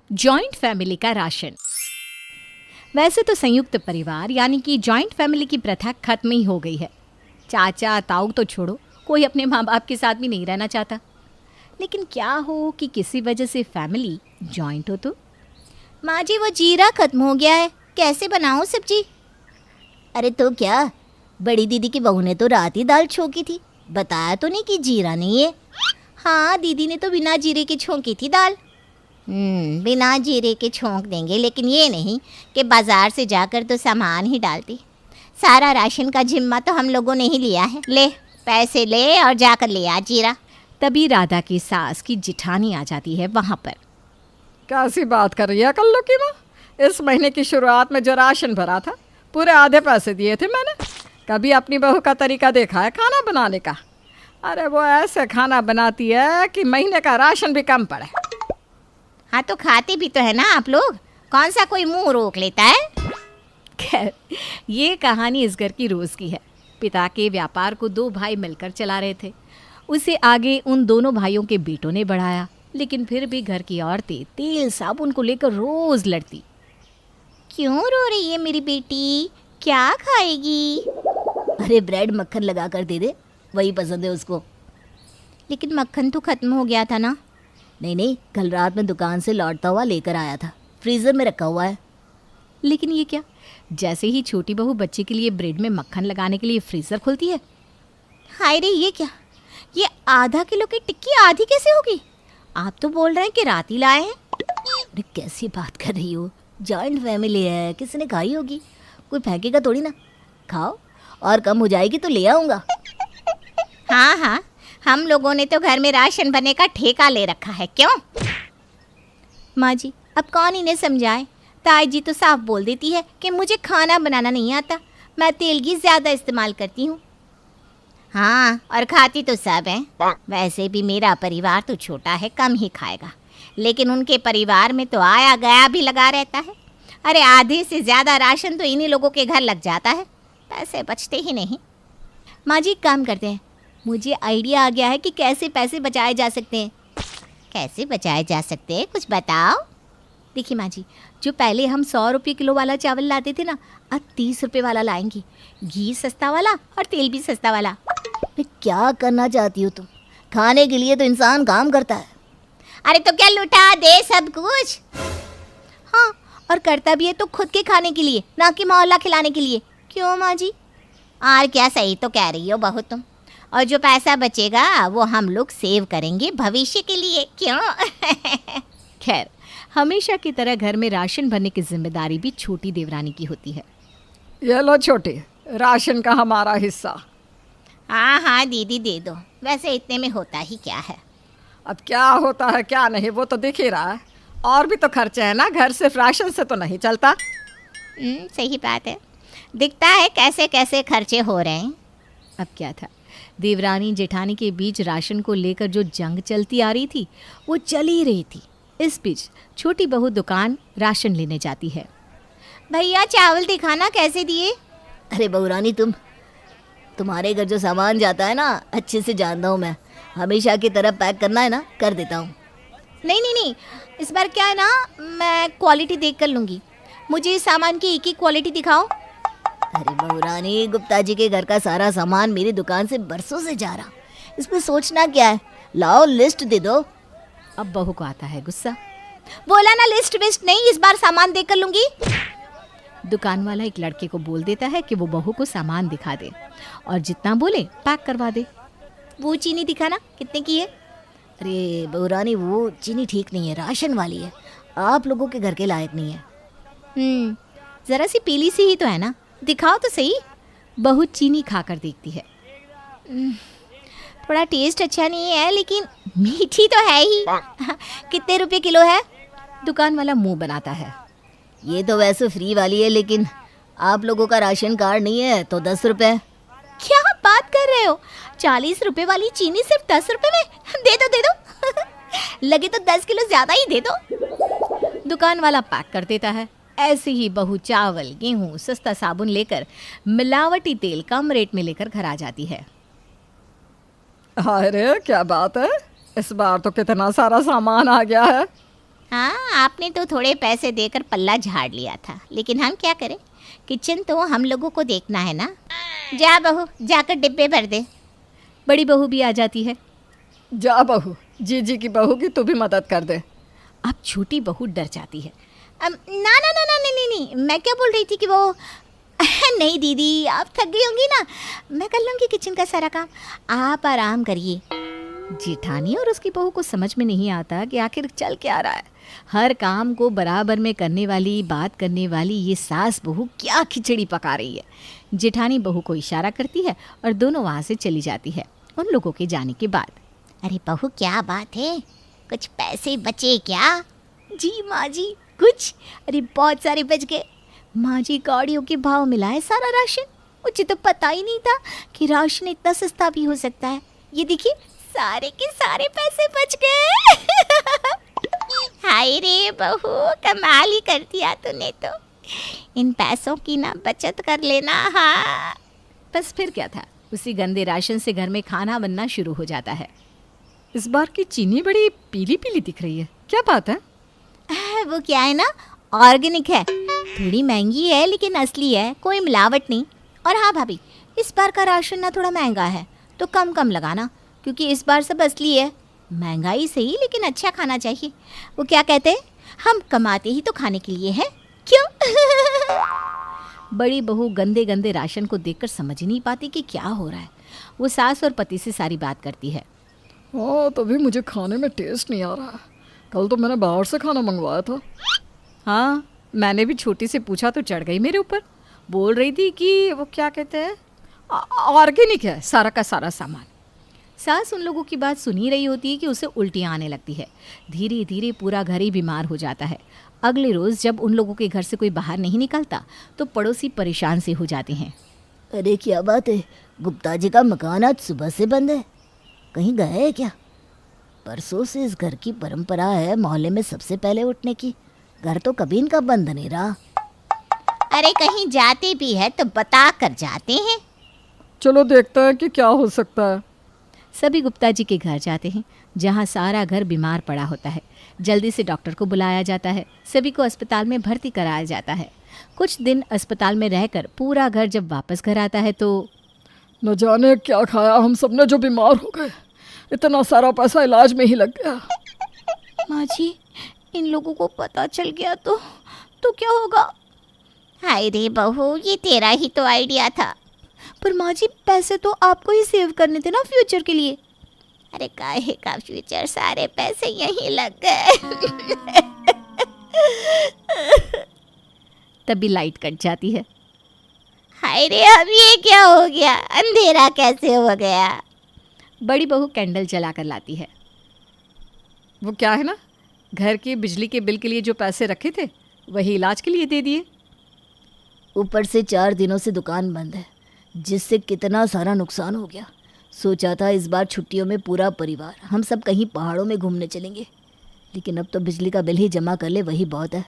Joint family का ration. वैसे तो संयुक्त परिवार यानी कि जॉइंट फैमिली की प्रथा खत्म ही हो गई है। चाचा ताऊ तो छोड़ो, कोई अपने माँ बाप के साथ भी नहीं रहना चाहता। लेकिन क्या हो कि किसी वजह से फैमिली जॉइंट हो तो। माँ जी, वो जीरा खत्म हो गया है, कैसे बनाऊँ सब्जी? अरे तो क्या, बड़ी दीदी की बहू ने तो रात ही दाल छोंकी थी, बताया तो नहीं कि जीरा नहीं है। हाँ, दीदी ने तो बिना जीरे के छोंकी थी दाल। बिना जीरे के छोंक देंगे, लेकिन ये नहीं कि बाजार से जाकर तो सामान ही डालती। सारा राशन का जिम्मा तो हम लोगों ने ही लिया है। ले पैसे ले और जाकर ले आ जीरा। तभी राधा की सास की जिठानी आ जाती है वहाँ पर। कैसी बात कर रही है कल्लू की माँ? इस महीने की शुरुआत में जो राशन भरा था पूरे आधे पैसे दिए थे मैंने। कभी अपनी बहू का तरीका देखा है खाना बनाने का? अरे वो ऐसे खाना बनाती है कि महीने का राशन भी कम पड़े। हाँ, तो खाते भी तो है ना आप लोग, कौन सा कोई मुंह रोक लेता है? खैर, ये कहानी इस घर की रोज़ की है। पिता के व्यापार को दो भाई मिलकर चला रहे थे। उसे आगे उन दोनों भाइयों के बेटों ने बढ़ाया, लेकिन फिर भी घर की औरतें तेल साबुन को लेकर रोज़ लड़ती। क्यों रो रही है मेरी बेटी, क्या खाएगी? अरे ब्रेड मक्खन लगा कर दे दे, वही पसंद है उसको। लेकिन मक्खन तो खत्म हो गया था ना। नहीं, कल रात में दुकान से लौटता हुआ लेकर आया था, फ्रीज़र में रखा हुआ है। लेकिन ये क्या, जैसे ही छोटी बहू बच्चे के लिए ब्रेड में मक्खन लगाने के लिए फ्रीज़र खोलती है। हाय रे, ये क्या, ये आधा किलो की टिक्की आधी कैसे होगी? आप तो बोल रहे हैं कि रात ही लाए हैं। अरे कैसी बात कर रही हो, जॉइंट फैमिली है, किसी ने खाई होगी, कोई फेंकेगा थोड़ी ना। खाओ, और कम हो जाएगी तो ले आऊँगा। हाँ, हम लोगों ने तो घर में राशन बने का ठेका ले रखा है। क्यों माँ जी, अब कौन इन्हें समझाए? ताई जी तो साफ बोल देती है कि मुझे खाना बनाना नहीं आता, मैं तेल घी ज़्यादा इस्तेमाल करती हूँ। हाँ, और खाती तो सब हैं। वैसे भी मेरा परिवार तो छोटा है, कम ही खाएगा, लेकिन उनके परिवार में तो आया गया भी लगा रहता है। अरे आधे से ज़्यादा राशन तो इन्हीं लोगों के घर लग जाता है, पैसे बचते ही नहीं। माँ जी, काम करते हैं, मुझे आइडिया आ गया है कि कैसे पैसे बचाए जा सकते हैं। कैसे बचाए जा सकते हैं, कुछ बताओ। देखिए माँ जी, जो पहले हम 100 रुपये किलो वाला चावल लाते थे ना, अब 30 रुपये वाला लाएंगे। घी सस्ता वाला और तेल भी सस्ता वाला। क्या करना चाहती हो तुम? खाने के लिए तो इंसान काम करता है। अरे तो क्या लुटा दे सब कुछ? हाँ, और करता भी है तो खुद के खाने के लिए, ना कि मोहल्ला खिलाने के लिए। क्यों माँ जी? और क्या, सही तो कह रही हो बहू तुम। और जो पैसा बचेगा वो हम लोग सेव करेंगे भविष्य के लिए। क्यों? खैर, हमेशा की तरह घर में राशन भरने की जिम्मेदारी भी छोटी देवरानी की होती है। ये लो छोटे, राशन का हमारा हिस्सा। हाँ दीदी दे दो, वैसे इतने में होता ही क्या है। अब क्या होता है क्या नहीं वो तो दिख ही रहा है, और भी तो खर्चे हैं ना, घर सिर्फ राशन से तो नहीं चलता। सही बात है, दिखता है कैसे कैसे खर्चे हो रहे हैं। अब क्या था, देवरानी जेठानी के बीच राशन को लेकर जो जंग चलती आ रही थी वो चल ही रही थी। इस बीच छोटी बहू दुकान राशन लेने जाती है। भैया चावल दिखाना, कैसे दिए? अरे बहुरानी, तुम्हारे घर जो सामान जाता है ना, अच्छे से जानता हूँ मैं। हमेशा की तरह पैक करना है ना, कर देता हूँ। नहीं, इस बार क्या है ना, मैं क्वालिटी देख कर लूँगी। मुझे इस सामान की एक ही क्वालिटी दिखाओ। अरे बहुरानी, गुप्ता जी के घर का सारा सामान मेरी दुकान से बरसों से जा रहा, इसमें सोचना क्या है? लाओ लिस्ट दे दो। अब बहू को आता है गुस्सा। बोला ना लिस्ट विस्ट नहीं, इस बार सामान देख कर लूँगी। दुकान वाला एक लड़के को बोल देता है कि वो बहू को सामान दिखा दे और जितना बोले पैक करवा दे। वो चीनी दिखाना, कितने की है? अरे बहुरानी, वो चीनी ठीक नहीं है, राशन वाली है, आप लोगों के घर के लायक नहीं है। ज़रा सी पीली सी ही तो है ना, दिखाओ तो सही। बहू चीनी खाकर देखती है। थोड़ा टेस्ट अच्छा नहीं है, लेकिन मीठी तो है ही। कितने रुपए किलो है? दुकान वाला मुंह बनाता है। ये तो वैसे फ्री वाली है, लेकिन आप लोगों का राशन कार्ड नहीं है तो 10 रुपये। क्या बात कर रहे हो? 40 रुपए वाली चीनी सिर्फ 10 रुपए में? दे दो लगे तो 10 किलो ज़्यादा ही दे दो। दुकान वाला पैक कर देता है। ऐसे ही बहू चावल, गेहूँ, सस्ता साबुन लेकर मिलावटी तेल कम रेट में लेकर घर आ जाती है। अरे क्या बात है, इस बार तो कितना सारा सामान आ गया है। हाँ, आपने तो थोड़े पैसे देकर पल्ला झाड़ लिया था, लेकिन हम क्या करें, किचन तो हम लोगों को देखना है ना। जा बहू, जाकर डिब्बे भर दे। बड़ी बहू भी आ जाती है। जा बहू, जीजी की बहू की तू भी मदद कर दे। अब छोटी बहू डर जाती है। ना ना ना ना नहीं नहीं नहीं, मैं क्या बोल रही थी कि वो नहीं दीदी, आप थक गई होंगी ना, मैं कर लूँगी किचन का सारा काम, आप आराम करिए। जेठानी और उसकी बहू को समझ में नहीं आता कि आखिर चल क्या रहा है। हर काम को बराबर में करने वाली, बात करने वाली ये सास बहू क्या खिचड़ी पका रही है। जेठानी बहू को इशारा करती है और दोनों वहाँ से चली जाती है उन लोगों के जाने के बाद। अरे बहू, क्या बात है, कुछ पैसे बचे क्या? जी माँ जी, कुछ, अरे बहुत सारे बच गए। माँ जी, गाड़ियों के भाव मिलाए सारा राशन। मुझे तो पता ही नहीं था कि राशन इतना सस्ता भी हो सकता है। ये देखिए, सारे के सारे पैसे बच गए। हाय रे बहू, कमाल ही कर दिया तूने तो। इन पैसों की ना बचत कर लेना। हाँ, बस फिर क्या था, उसी गंदे राशन से घर में खाना बनना शुरू हो जाता है। इस बार की चीनी बड़ी पीली पीली दिख रही है, क्या बात है? वो क्या है ना, ऑर्गेनिक है, थोड़ी महंगी है लेकिन असली है, कोई मिलावट नहीं। और हाँ भाभी, इस बार का राशन ना थोड़ा महंगा है, तो कम कम लगाना, क्योंकि इस बार सब असली है। महंगाई सही, लेकिन अच्छा खाना चाहिए। वो क्या कहते हैं, हम कमाते ही तो खाने के लिए हैं, क्यों? बड़ी बहू गंदे गंदे राशन को देखकर समझ ही नहीं पाती कि क्या हो रहा है। वो सास और पति से सारी बात करती है। हाँ, तभी मुझे खाने में टेस्ट नहीं आ रहा। कल तो मैंने बाहर से खाना मंगवाया था। हाँ, मैंने भी छोटी से पूछा तो चढ़ गई मेरे ऊपर। बोल रही थी कि वो क्या कहते हैं, ऑर्गेनिक है सारा का सारा सामान। सास उन लोगों की बात सुन ही रही होती है कि उसे उल्टियाँ आने लगती है। धीरे धीरे पूरा घर ही बीमार हो जाता है। अगले रोज़ जब उन लोगों के घर से कोई बाहर नहीं निकलता तो पड़ोसी परेशान से हो जाते हैं। अरे क्या बात है, गुप्ता जी का मकान आज सुबह से बंद है, कहीं गए हैं क्या? परसों से इस घर की परंपरा है मोहल्ले में सबसे पहले उठने की, घर तो कभी इनका बंद नहीं रहा। अरे कहीं जाते भी है तो बता कर जाते हैं। चलो देखते हैं कि क्या हो सकता है। सभी गुप्ता जी के घर जाते हैं, जहाँ सारा घर बीमार पड़ा होता है। जल्दी से डॉक्टर को बुलाया जाता है, सभी को अस्पताल में भर्ती कराया जाता है। कुछ दिन अस्पताल में रहकर पूरा घर जब वापस घर आता है तो न जाने क्या खाया हम सब ने जो बीमार हो गए, इतना सारा पैसा इलाज में ही लग गया। माँ जी, इन लोगों को पता चल गया तो क्या होगा? हाय रे बहू, ये तेरा ही तो आइडिया था। पर माँ जी, पैसे तो आपको ही सेव करने थे ना फ्यूचर के लिए। अरे काहे का फ्यूचर, सारे पैसे यहीं लग गए। तभी लाइट कट जाती है। हाय रे, अब ये क्या हो गया, अंधेरा कैसे हो गया? बड़ी बहू कैंडल जला कर लाती है। वो क्या है ना, घर की बिजली के बिल के लिए जो पैसे रखे थे वही इलाज के लिए दे दिए। ऊपर से 4 दिनों से दुकान बंद है, जिससे कितना सारा नुकसान हो गया। सोचा था इस बार छुट्टियों में पूरा परिवार हम सब कहीं पहाड़ों में घूमने चलेंगे, लेकिन अब तो बिजली का बिल ही जमा कर ले वही बहुत है।